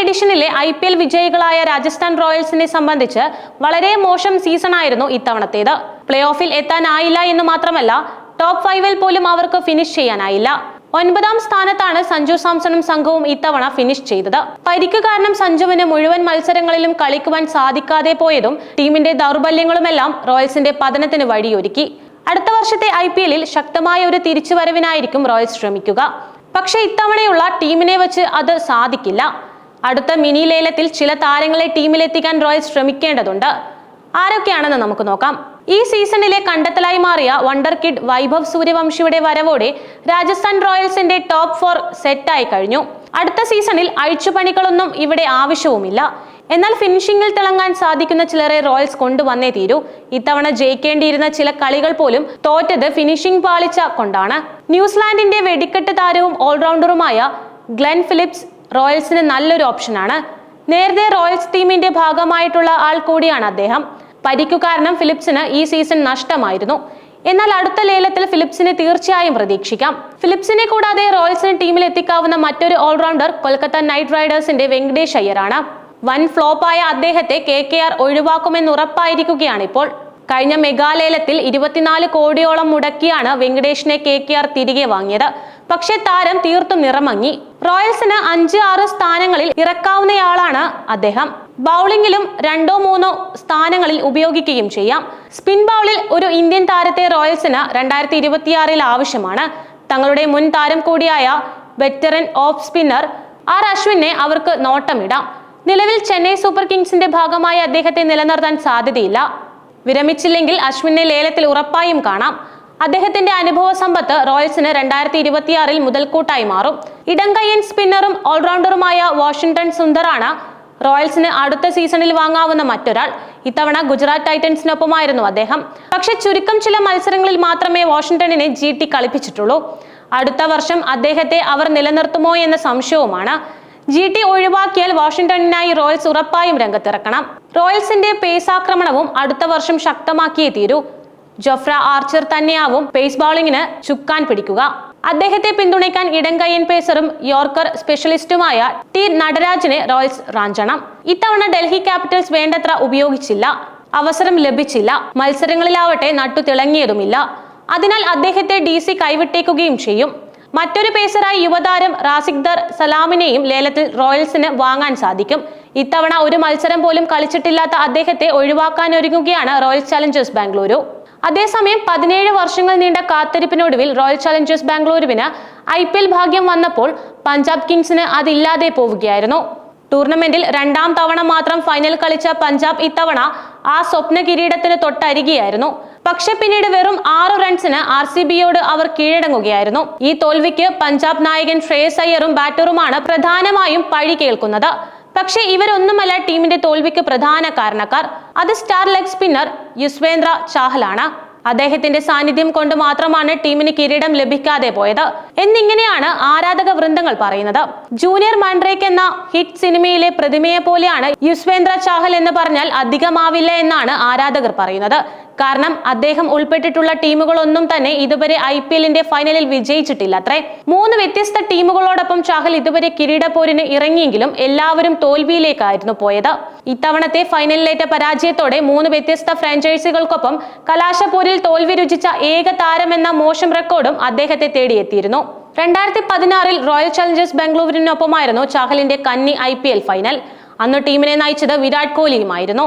എഡിഷനിലെ IPL വിജയികളായ Rajasthan റോയൽസിനെ സംബന്ധിച്ച് വളരെ മോശം സീസണായിരുന്നു ഇത്തവണത്തേത്. പ്ലേ ഓഫിൽ എത്താനായില്ല എന്ന് മാത്രമല്ല ടോപ്പ് 5-ൽ പോലും അവർക്ക് ഫിനിഷ് ചെയ്യാനായില്ല. 9ാം സ്ഥാനത്താണ് സഞ്ജു സാംസണും സംഘവും ഇത്തവണ ഫിനിഷ് ചെയ്തത്. പരിക്ക് കാരണം സഞ്ജുവിന് മുഴുവൻ മത്സരങ്ങളിലും കളിക്കുവാൻ സാധിക്കാതെ പോയതും ടീമിന്റെ ദൗർബല്യങ്ങളുമെല്ലാം റോയൽസിന്റെ പതനത്തിന് വഴിയൊരുക്കി. അടുത്ത വർഷത്തെ IPL-ൽ ശക്തമായ ഒരു തിരിച്ചുവരവിനായിരിക്കും റോയൽസ് ശ്രമിക്കുക. പക്ഷേ ഇത്തവണയുള്ള ടീമിനെ വെച്ച് അത് സാധിക്കില്ല. അടുത്ത മിനി ലേലത്തിൽ ചില താരങ്ങളെ ടീമിലെത്തിക്കാൻ റോയൽസ് ശ്രമിക്കേണ്ടതുണ്ട്. ആരൊക്കെയാണെന്ന് നമുക്ക് നോക്കാം. ഈ സീസണിലെ കണ്ടെത്തലായി മാറിയ വണ്ടർ കിഡ് വൈഭവ് സൂര്യവംശിയുടെ വരവോടെ രാജസ്ഥാൻ റോയൽസിന്റെ ടോപ്പ് 4 സെറ്റായി കഴിഞ്ഞു. അടുത്ത സീസണിൽ അഴിച്ചുപണികളൊന്നും ഇവിടെ ആവശ്യവുമില്ല. എന്നാൽ ഫിനിഷിംഗിൽ തിളങ്ങാൻ സാധിക്കുന്ന ചിലരെ റോയൽസ് കൊണ്ടുവന്നേ തീരൂ. ഇത്തവണ ജയിക്കേണ്ടിയിരുന്ന ചില കളികൾ പോലും തോറ്റത് ഫിനിഷിംഗ് പാളിച്ച കൊണ്ടാണ്. ന്യൂസിലാൻഡിന്റെ വെടിക്കെട്ട് താരവും ഓൾറൗണ്ടറുമായ ഗ്ലെൻ ഫിലിപ്സ് റോയൽസിന് നല്ലൊരു ഓപ്ഷനാണ്. നേരത്തെ റോയൽസ് ടീമിന്റെ ഭാഗമായിട്ടുള്ള ആൾ കൂടിയാണ് അദ്ദേഹം. പരിക്കു കാരണം ഫിലിപ്സിന് ഈ സീസൺ നഷ്ടമായിരുന്നു. എന്നാൽ അടുത്ത ലേലത്തിൽ ഫിലിപ്സിനെ തീർച്ചയായും പ്രതീക്ഷിക്കാം. ഫിലിപ്സിനെ കൂടാതെ റോയൽസിന് ടീമിൽ എത്തിക്കാവുന്ന മറ്റൊരു ഓൾറൗണ്ടർ കൊൽക്കത്ത നൈറ്റ് റൈഡേഴ്സിന്റെ വെങ്കടേഷ് അയ്യരാണ്. വൻ ഫ്ലോപ്പായ അദ്ദേഹത്തെ KKR ഒഴിവാക്കുമെന്ന് ഉറപ്പായിരിക്കുകയാണ് ഇപ്പോൾ. കഴിഞ്ഞ മെഗാലേലത്തിൽ 24 കോടിയോളം മുടക്കിയാണ് വെങ്കടേഷിനെ KKR തിരികെ വാങ്ങിയത്. പക്ഷേ താരം തീർത്തും നിറമങ്ങി. റോയൽസിന് 5-6 സ്ഥാനങ്ങളിൽ ഇറക്കാവുന്നയാളാണ് അദ്ദേഹം. ബൗളിംഗിലും 2-3 സ്ഥാനങ്ങളിൽ ഉപയോഗിക്കുകയും ചെയ്യാം. സ്പിൻ ബൗളിൽ ഒരു ഇന്ത്യൻ താരത്തെ റോയൽസിന് 2026-ൽ ആവശ്യമാണ്. തങ്ങളുടെ മുൻ താരം കൂടിയായ വെറ്ററൻ ഓഫ് സ്പിന്നർ അശ്വിനെ അവർക്ക് നോട്ടമിടാം. നിലവിൽ ചെന്നൈ സൂപ്പർ കിങ്സിന്റെ ഭാഗമായി അദ്ദേഹത്തെ നിലനിർത്താൻ സാധ്യതയില്ല. വിരമിച്ചില്ലെങ്കിൽ അശ്വിനെ ലേലത്തിൽ ഉറപ്പായും കാണാം. അദ്ദേഹത്തിന്റെ അനുഭവ സമ്പത്ത് റോയൽസിന് 2026-ൽ മുതൽക്കൂട്ടായി മാറും. ഇടംകയ്യൻ സ്പിന്നറും ഓൾറൗണ്ടറുമായ വാഷിംഗ്ടൺ സുന്ദറാണ് റോയൽസിന് അടുത്ത സീസണിൽ വാങ്ങാവുന്ന മറ്റൊരാൾ. ഇത്തവണ ഗുജറാത്ത് ടൈറ്റൻസിനൊപ്പമായിരുന്നു അദ്ദേഹം. പക്ഷെ ചുരുക്കം ചില മത്സരങ്ങളിൽ മാത്രമേ വാഷിംഗ്ടണിനെ GT കളിപ്പിച്ചിട്ടുള്ളൂ. അടുത്ത വർഷം അദ്ദേഹത്തെ അവർ നിലനിർത്തുമോ എന്ന സംശയവുമാണ്. GT ഒഴിവാക്കിയാൽ വാഷിംഗ്ടണിനായി റോയൽസ് ഉറപ്പായും രംഗത്തിറക്കണം. റോയൽസിന്റെ പേസ് ആക്രമണവും അടുത്ത വർഷം ശക്തമാക്കിയേ തീരൂ. ജോഫ്ര ആർച്ചർ തന്നെയാവും പേസ് ബൗളിങ്ങിന് ചുക്കാൻ പിടിക്കുക. അദ്ദേഹത്തെ പിന്തുണയ്ക്കാൻ ഇടംകയ്യൻ പേസറും യോർക്കർ സ്പെഷ്യലിസ്റ്റുമായ T നടരാജിനെ റോയൽസ് റാഞ്ചണം. ഇത്തവണ ഡൽഹി ക്യാപിറ്റൽസ് വേണ്ടത്ര ഉപയോഗിച്ചില്ല. അവസരം ലഭിച്ചില്ല. മത്സരങ്ങളിലാവട്ടെ നട്ടു തിളങ്ങിയതുമില്ല. അതിനാൽ അദ്ദേഹത്തെ DC കൈവിട്ടേക്കുകയും ചെയ്യും. മറ്റൊരു പേസറായി യുവതാരം റാസിഖ്ദർ സലാമിനെയും ലേലത്തിൽ റോയൽസിന് വാങ്ങാൻ സാധിക്കും. ഇത്തവണ ഒരു മത്സരം പോലും കളിച്ചിട്ടില്ലാത്ത അദ്ദേഹത്തെ ഒഴിവാക്കാനൊരുങ്ങുകയാണ് റോയൽ ചലഞ്ചേഴ്സ് ബാംഗ്ലൂരു. അതേസമയം 17 വർഷങ്ങൾ നീണ്ട കാത്തിരിപ്പിനൊടുവിൽ റോയൽ ചലഞ്ചേഴ്സ് ബാംഗ്ലൂരുവിന് IPL ഭാഗ്യം വന്നപ്പോൾ പഞ്ചാബ് കിങ്സിന് അതില്ലാതെ പോവുകയായിരുന്നു. ടൂർണമെന്റിൽ 2ാം തവണ മാത്രം ഫൈനൽ കളിച്ച പഞ്ചാബ് ഇത്തവണ ആ സ്വപ്ന കിരീടത്തിന് തൊട്ടരികെയായിരുന്നു. പക്ഷെ പിന്നീട് വെറും 6 റൺസിന് RCBയോട് അവർ കീഴടങ്ങുകയായിരുന്നു. ഈ തോൽവിക്ക് പഞ്ചാബ് നായകൻ ശ്രേയസ് അയ്യറും ബാറ്ററുമാണ് പ്രധാനമായും പഴി കേൾക്കുന്നത്. പക്ഷേ ഇവരൊന്നുമല്ല ടീമിന്റെ തോൽവിക്ക് പ്രധാന കാരണക്കാർ. അത് സ്റ്റാർ ലെഗ് സ്പിന്നർ യുസ്വേന്ദ്ര ചാഹലാണ്. അദ്ദേഹത്തിന്റെ സാന്നിധ്യം കൊണ്ട് മാത്രമാണ് ടീമിന് കിരീടം ലഭിക്കാതെ പോയത് എന്നിങ്ങനെയാണ് ആരാധക വൃന്ദങ്ങൾ പറയുന്നത്. ജൂനിയർ മൺറേക്ക് എന്ന ഹിറ്റ് സിനിമയിലെ പ്രതിമയെ പോലെയാണ് യുസ്വേന്ദ്ര ചാഹൽ എന്ന് പറഞ്ഞാൽ അധികമാവില്ല എന്നാണ് ആരാധകർ പറയുന്നത്. കാരണം അദ്ദേഹം ഉൾപ്പെട്ടിട്ടുള്ള ടീമുകളൊന്നും തന്നെ ഇതുവരെ IPL-ന്റെ ഫൈനലിൽ വിജയിച്ചിട്ടില്ലത്രേ. 3 വ്യത്യസ്ത ടീമുകളോടൊപ്പം ചാഹൽ ഇതുവരെ കിരീടപ്പോരിന് ഇറങ്ങിയെങ്കിലും എല്ലാവരും തോൽവിയിലേക്കായിരുന്നു പോയത്. ഇത്തവണത്തെ ഫൈനലിലേറ്റ പരാജയത്തോടെ 3 വ്യത്യസ്ത ഫ്രാഞ്ചൈസികൾക്കൊപ്പം കലാശപ്പോരിൽ തോൽവി രുചിച്ച ഏക താരമെന്ന മോശം റെക്കോർഡും അദ്ദേഹത്തെ തേടിയെത്തിയിരുന്നു. 2016-ൽ റോയൽ ചലഞ്ചേഴ്സ് ബാംഗ്ലൂരിനൊപ്പമായിരുന്നു ചാഹലിന്റെ കന്നി IPL ഫൈനൽ. അന്ന് ടീമിനെ നയിച്ചത് വിരാട് കോഹ്ലിയുമായിരുന്നു.